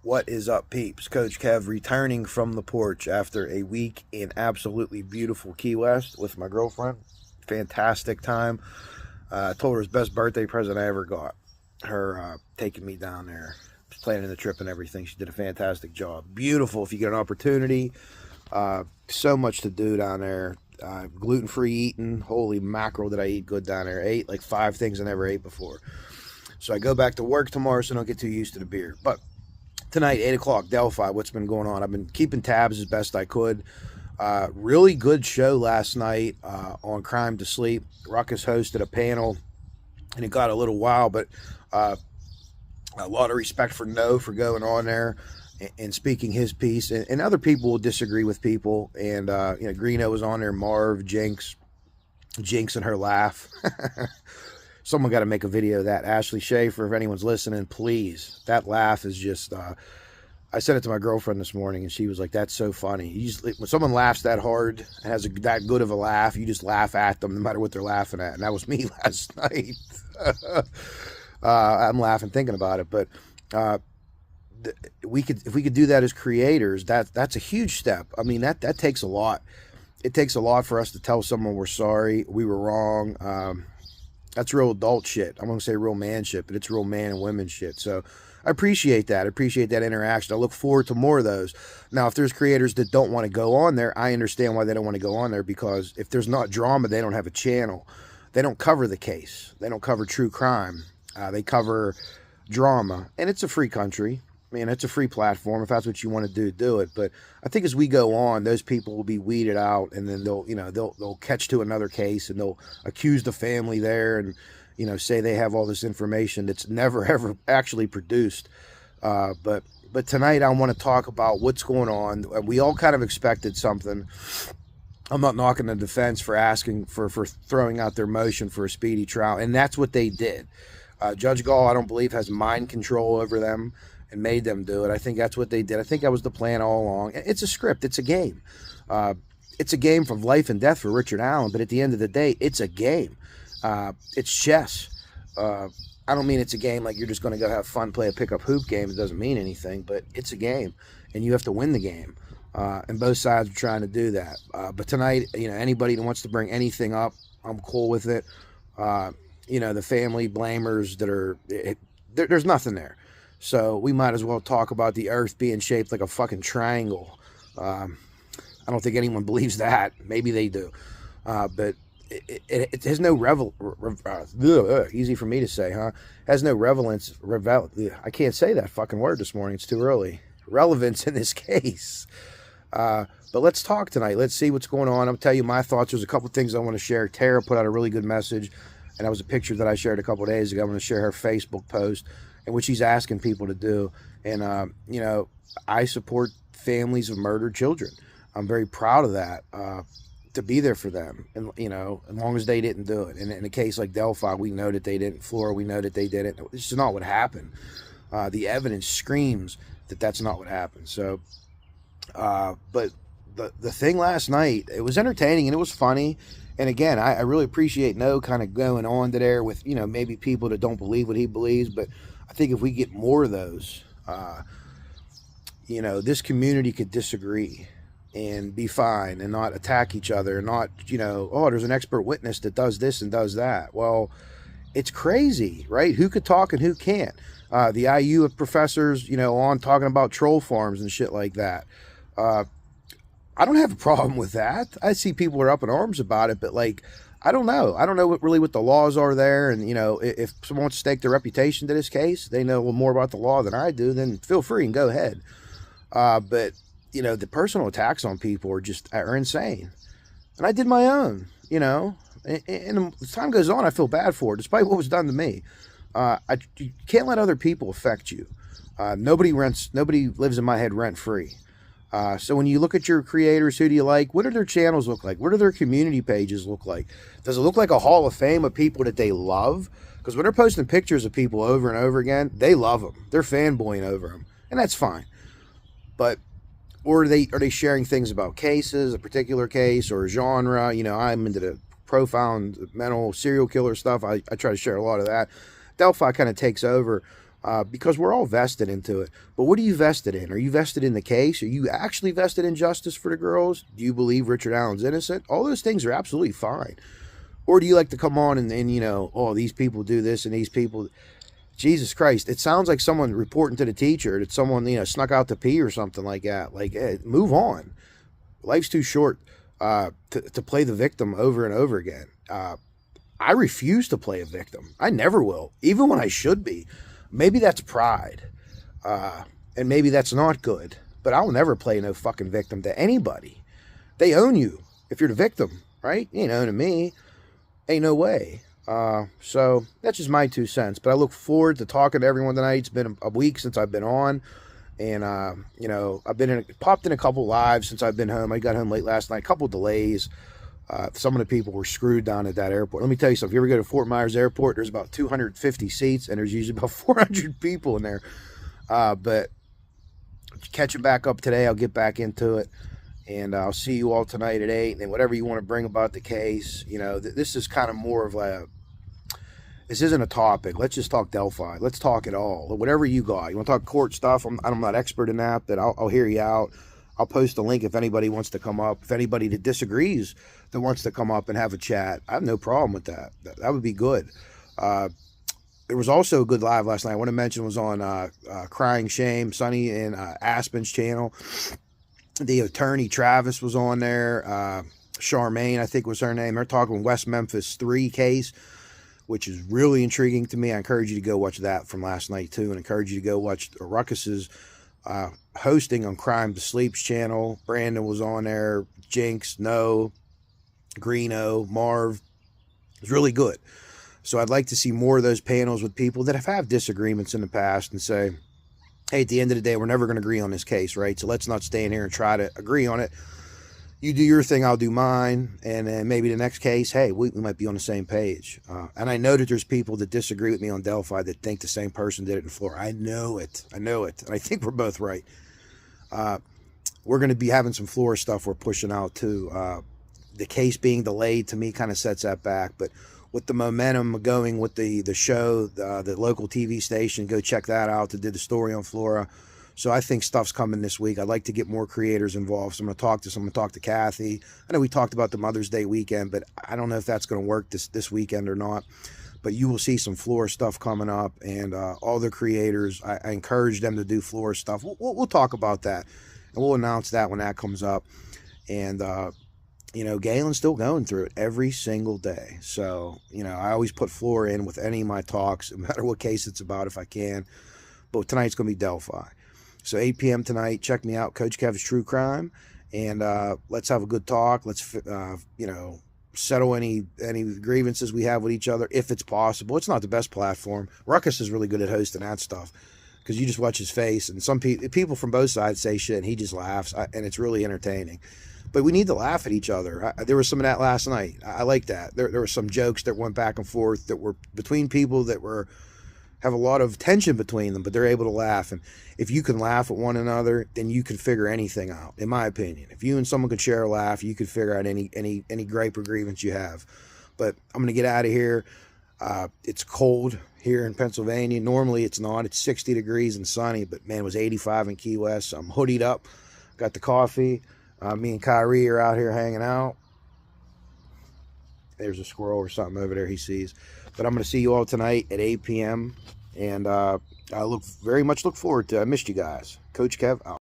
What is up, peeps? Coach Kev returning from the porch after a week in absolutely beautiful Key West with my girlfriend. Fantastic time. I told her it's best birthday present I ever got. Her taking me down there, planning the trip and everything. She did a fantastic job. Beautiful if you get an opportunity. So much to do down there. Gluten-free eating. Holy mackerel, did I eat good down there. I ate like 5 things I never ate before. So I go back to work tomorrow so I don't get too used to the beer. But tonight, 8 o'clock, Delphi, what's been going on? I've been keeping tabs as best I could. Really good show last night on Crime to Sleep. Ruckus hosted a panel, and it got a little wild, but a lot of respect for No for going on there and speaking his piece. And other people will disagree with people. And, Greeno was on there, Marv, Jinx and her laugh. Someone got to make a video of that. Ashley Schaefer, if anyone's listening, please. That laugh is just, I said it to my girlfriend this morning, and she was like, that's so funny. When someone laughs that hard and has that good of a laugh, you just laugh at them no matter what they're laughing at. And that was me last night. I'm laughing thinking about it. But if we could do that as creators, that's a huge step. I mean, that takes a lot. It takes a lot for us to tell someone we're sorry, we were wrong. That's real adult shit. I'm going to say real man shit, but it's real man and women shit. So I appreciate that. I appreciate that interaction. I look forward to more of those. Now, if there's creators that don't want to go on there, I understand why they don't want to go on there, because if there's not drama, they don't have a channel. They don't cover the case. They don't cover true crime. They cover drama, and it's a free country. I mean, it's a free platform. If that's what you want to do, do it. But I think as we go on, those people will be weeded out, and then they'll catch to another case, and they'll accuse the family there, and say they have all this information that's never ever actually produced. But tonight I want to talk about what's going on. We all kind of expected something. I'm not knocking the defense for asking for throwing out their motion for a speedy trial, and that's what they did. Judge Gall, I don't believe, has mind control over them and made them do it. I think that's what they did. I think that was the plan all along. It's a script. It's a game. It's a game of life and death for Richard Allen, but at the end of the day, it's a game. It's chess. I don't mean it's a game like you're just going to go have fun, play a pickup hoop game. It doesn't mean anything, but it's a game, and you have to win the game. And both sides are trying to do that. But tonight, anybody that wants to bring anything up, I'm cool with it. The family blamers there's nothing there. So we might as well talk about the earth being shaped like a fucking triangle. I don't think anyone believes that. Maybe they do. But it has no easy for me to say, huh? Has no relevance. I can't say that fucking word this morning. It's too early. Relevance in this case. But let's talk tonight. Let's see what's going on. I'll tell you my thoughts. There's a couple things I want to share. Tara put out a really good message, and that was a picture that I shared a couple of days ago. I'm going to share her Facebook post, and what she's asking people to do. And, I support families of murdered children. I'm very proud of that, to be there for them. And, as long as they didn't do it. And in a case like Delphi, we know that they didn't. Flora, we know that they didn't. This is not what happened. The evidence screams that that's not what happened. So, but the thing last night, it was entertaining and it was funny. And again, I really appreciate No kind of going on to there with, maybe people that don't believe what he believes. But I think if we get more of those, this community could disagree and be fine and not attack each other and not, there's an expert witness that does this and does that. Well, it's crazy, right? Who could talk and who can't? The IU professors, on talking about troll farms and shit like that. I don't have a problem with that. I see people are up in arms about it, but I don't know. I don't know what the laws are there. And, if someone wants to stake their reputation to this case, they know a little more about the law than I do, then feel free and go ahead. But, the personal attacks on people are insane. And I did my own, and as time goes on, I feel bad for it, despite what was done to me. You can't let other people affect you. Nobody lives in my head rent free. So when you look at your creators, who do you like? What do their channels look like? What do their community pages look like? Does it look like a hall of fame of people that they love? Because when they're posting pictures of people over and over again, they love them. They're fanboying over them, and that's fine. But or are they sharing things about cases, a particular case or a genre? I'm into the profound mental serial killer stuff. I try to share a lot of that. Delphi kind of takes over. because we're all vested into it. But what are you vested in? Are you vested in the case? Are you actually vested in justice for the girls? Do you believe Richard Allen's innocent? All those things are absolutely fine. Or do you like to come on and you know, oh, these people do this and these people... Jesus Christ, it sounds like someone reporting to the teacher that someone, you know, snuck out to pee or something like that. Like, hey, move on. Life's too short to play the victim over and over again. I refuse to play a victim. I never will, even when I should be. Maybe that's pride, and maybe that's not good. But I'll never play no fucking victim to anybody. They own you if you're the victim, right? You ain't owning me. Ain't no way. So that's just my 2 cents. But I look forward to talking to everyone tonight. It's been a week since I've been on. And, you know, I've been popped in a couple lives since I've been home. I got home late last night, a couple delays. Some of the people were screwed down at that airport. Let me tell you something. If you ever go to Fort Myers Airport, there's about 250 seats, and there's usually about 400 people in there. But catching back up today, I'll get back into it. And I'll see you all tonight at 8. And whatever you want to bring about the case, you know, this is kind of more of a... This isn't a topic. Let's just talk Delphi. Let's talk it all. Whatever you got. You want to talk court stuff? I'm not expert in that, but I'll hear you out. I'll post a link if anybody wants to come up. If anybody that disagrees that wants to come up and have a chat, I have no problem with that. That would be good. There was also a good live last night. I want to mention was on Crying Shame, Sonny and Aspen's channel. The attorney Travis was on there. Charmaine, I think was her name. They're talking West Memphis 3 case, which is really intriguing to me. I encourage you to go watch that from last night too, and encourage you to go watch Ruckus's hosting on Crime to Sleep's channel. Brandon was on there, Jinx, No, Greeno, Marv. It was really good. So I'd like to see more of those panels with people that have had disagreements in the past and say, hey, at the end of the day, we're never going to agree on this case, right? So let's not stay in here and try to agree on it. You do your thing, I'll do mine, and then maybe the next case, hey, we might be on the same page. And I know that there's people that disagree with me on Delphi that think the same person did it in Florida. I know it. And I think we're both right. We're going to be having some Florida stuff we're pushing out too. The case being delayed, to me, kind of sets that back. But with the momentum going with the show, the local TV station, go check that out, that did the story on Florida. So I think stuff's coming this week. I'd like to get more creators involved. So I'm going to talk to Kathy. I know we talked about the Mother's Day weekend, but I don't know if that's going to work this weekend or not. But you will see some Florida stuff coming up, and all the creators, I encourage them to do Florida stuff. We'll talk about that, and we'll announce that when that comes up. And, you know, Galen's still going through it every single day. So, you know, I always put Florida in with any of my talks, no matter what case it's about, if I can. But tonight's going to be Delphi. So 8 p.m. tonight, check me out, Coach Kev's True Crime, and let's have a good talk. Let's, you know, settle any grievances we have with each other, if it's possible. It's not the best platform. Ruckus is really good at hosting that stuff, because you just watch his face, and some people from both sides say shit, and he just laughs, and it's really entertaining. But we need to laugh at each other. There was some of that last night. I like that. There were some jokes that went back and forth that were between people that have a lot of tension between them, but they're able to laugh. And if you can laugh at one another, then you can figure anything out, in my opinion. If you and someone could share a laugh, you could figure out any gripe or grievance you have. But I'm going to get out of here. It's cold here in Pennsylvania. Normally it's not. It's 60 degrees and sunny, but man, it was 85 in Key West. So I'm hoodied up, got the coffee. Me and Kyrie are out here hanging out. There's a squirrel or something over there he sees. But I'm going to see you all tonight at 8 p.m. And I very much look forward to it. I missed you guys. Coach Kev out.